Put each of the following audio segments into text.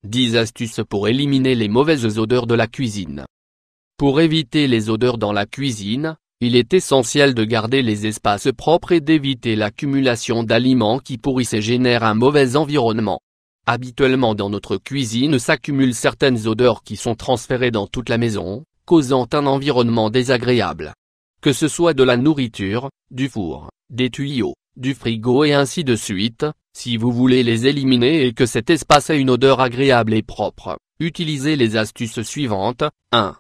10 astuces pour éliminer les mauvaises odeurs de la cuisine. Pour éviter les odeurs dans la cuisine, il est essentiel de garder les espaces propres et d'éviter l'accumulation d'aliments qui pourrissent et génèrent un mauvais environnement. Habituellement dans notre cuisine s'accumulent certaines odeurs qui sont transférées dans toute la maison, causant un environnement désagréable. Que ce soit de la nourriture, du four, des tuyaux, du frigo et ainsi de suite, si vous voulez les éliminer et que cet espace ait une odeur agréable et propre, utilisez les astuces suivantes. 1.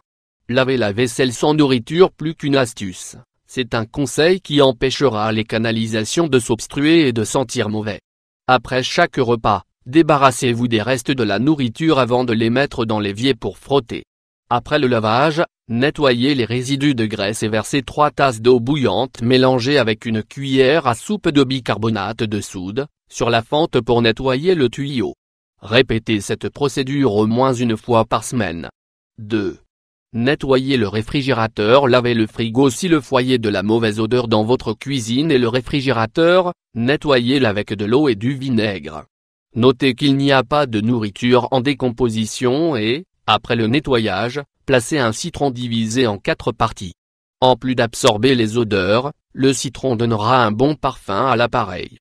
Laver la vaisselle sans nourriture. Plus qu'une astuce, c'est un conseil qui empêchera les canalisations de s'obstruer et de sentir mauvais. Après chaque repas, débarrassez-vous des restes de la nourriture avant de les mettre dans l'évier pour frotter. Après le lavage, nettoyez les résidus de graisse et versez 3 tasses d'eau bouillante mélangée avec une cuillère à soupe de bicarbonate de soude sur la fente pour nettoyer le tuyau. Répétez cette procédure au moins une fois par semaine. 2. Nettoyez le réfrigérateur. Lavez le frigo si le foyer de la mauvaise odeur dans votre cuisine et le réfrigérateur, nettoyez-le avec de l'eau et du vinaigre. Notez qu'il n'y a pas de nourriture en décomposition et, après le nettoyage, placez un citron divisé en 4 parties. En plus d'absorber les odeurs, le citron donnera un bon parfum à l'appareil.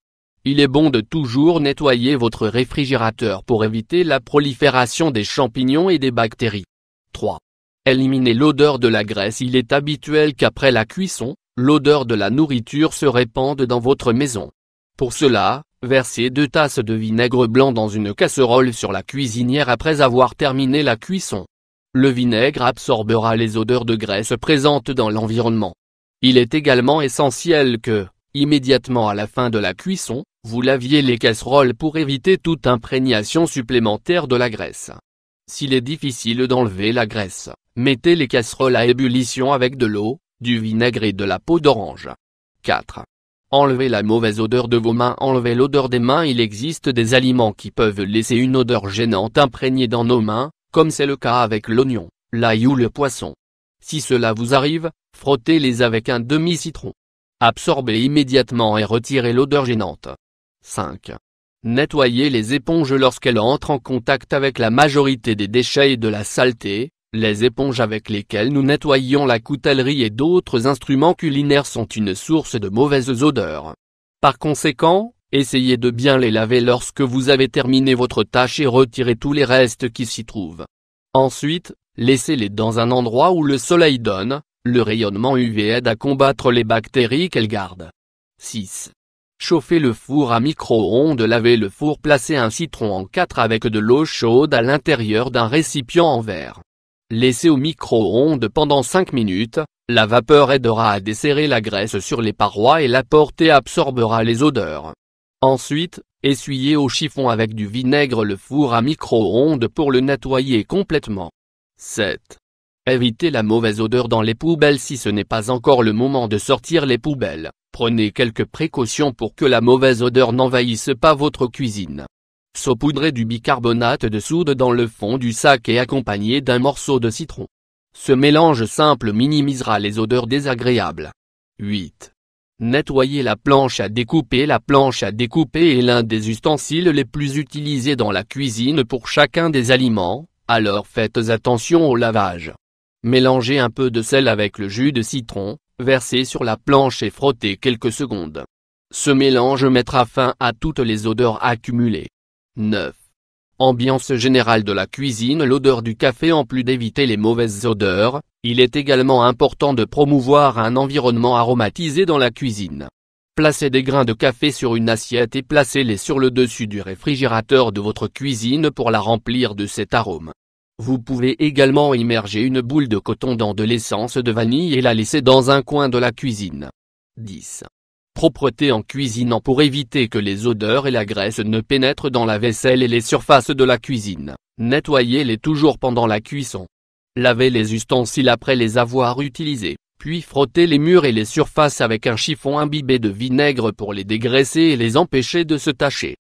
Il est bon de toujours nettoyer votre réfrigérateur pour éviter la prolifération des champignons et des bactéries. 3. Éliminez l'odeur de la graisse. Il est habituel qu'après la cuisson, l'odeur de la nourriture se répande dans votre maison. Pour cela, versez 2 tasses de vinaigre blanc dans une casserole sur la cuisinière après avoir terminé la cuisson. Le vinaigre absorbera les odeurs de graisse présentes dans l'environnement. Il est également essentiel que, immédiatement à la fin de la cuisson, vous laviez les casseroles pour éviter toute imprégnation supplémentaire de la graisse. S'il est difficile d'enlever la graisse, mettez les casseroles à ébullition avec de l'eau, du vinaigre et de la peau d'orange. 4. Enlevez la mauvaise odeur de vos mains. Enlevez l'odeur des mains. Il existe des aliments qui peuvent laisser une odeur gênante imprégnée dans nos mains, comme c'est le cas avec l'oignon, l'ail ou le poisson. Si cela vous arrive, frottez-les avec un demi-citron. Absorbez immédiatement et retirez l'odeur gênante. 5. Nettoyez les éponges lorsqu'elles entrent en contact avec la majorité des déchets et de la saleté. Les éponges avec lesquelles nous nettoyons la coutellerie et d'autres instruments culinaires sont une source de mauvaises odeurs. Par conséquent, essayez de bien les laver lorsque vous avez terminé votre tâche et retirez tous les restes qui s'y trouvent. Ensuite, laissez-les dans un endroit où le soleil donne. Le rayonnement UV aide à combattre les bactéries qu'elles gardent. 6. Chauffez le four à micro-ondes. Lavez le four. Placez un citron en 4 avec de l'eau chaude à l'intérieur d'un récipient en verre. Laissez au micro-ondes pendant 5 minutes, la vapeur aidera à desserrer la graisse sur les parois et la portée absorbera les odeurs. Ensuite, essuyez au chiffon avec du vinaigre le four à micro-ondes pour le nettoyer complètement. 7. Évitez la mauvaise odeur dans les poubelles. Si ce n'est pas encore le moment de sortir les poubelles, prenez quelques précautions pour que la mauvaise odeur n'envahisse pas votre cuisine. Saupoudrez du bicarbonate de soude dans le fond du sac et accompagné d'un morceau de citron. Ce mélange simple minimisera les odeurs désagréables. 8. Nettoyez la planche à découper. La planche à découper est l'un des ustensiles les plus utilisés dans la cuisine pour chacun des aliments, alors faites attention au lavage. Mélangez un peu de sel avec le jus de citron, versez sur la planche et frottez quelques secondes. Ce mélange mettra fin à toutes les odeurs accumulées. 9. Ambiance générale de la cuisine. L'odeur du café. En plus d'éviter les mauvaises odeurs, il est également important de promouvoir un environnement aromatisé dans la cuisine. Placez des grains de café sur une assiette et placez-les sur le dessus du réfrigérateur de votre cuisine pour la remplir de cet arôme. Vous pouvez également immerger une boule de coton dans de l'essence de vanille et la laisser dans un coin de la cuisine. 10. Propreté en cuisinant. Pour éviter que les odeurs et la graisse ne pénètrent dans la vaisselle et les surfaces de la cuisine, nettoyez-les toujours pendant la cuisson. Lavez les ustensiles après les avoir utilisés, puis frottez les murs et les surfaces avec un chiffon imbibé de vinaigre pour les dégraisser et les empêcher de se tacher.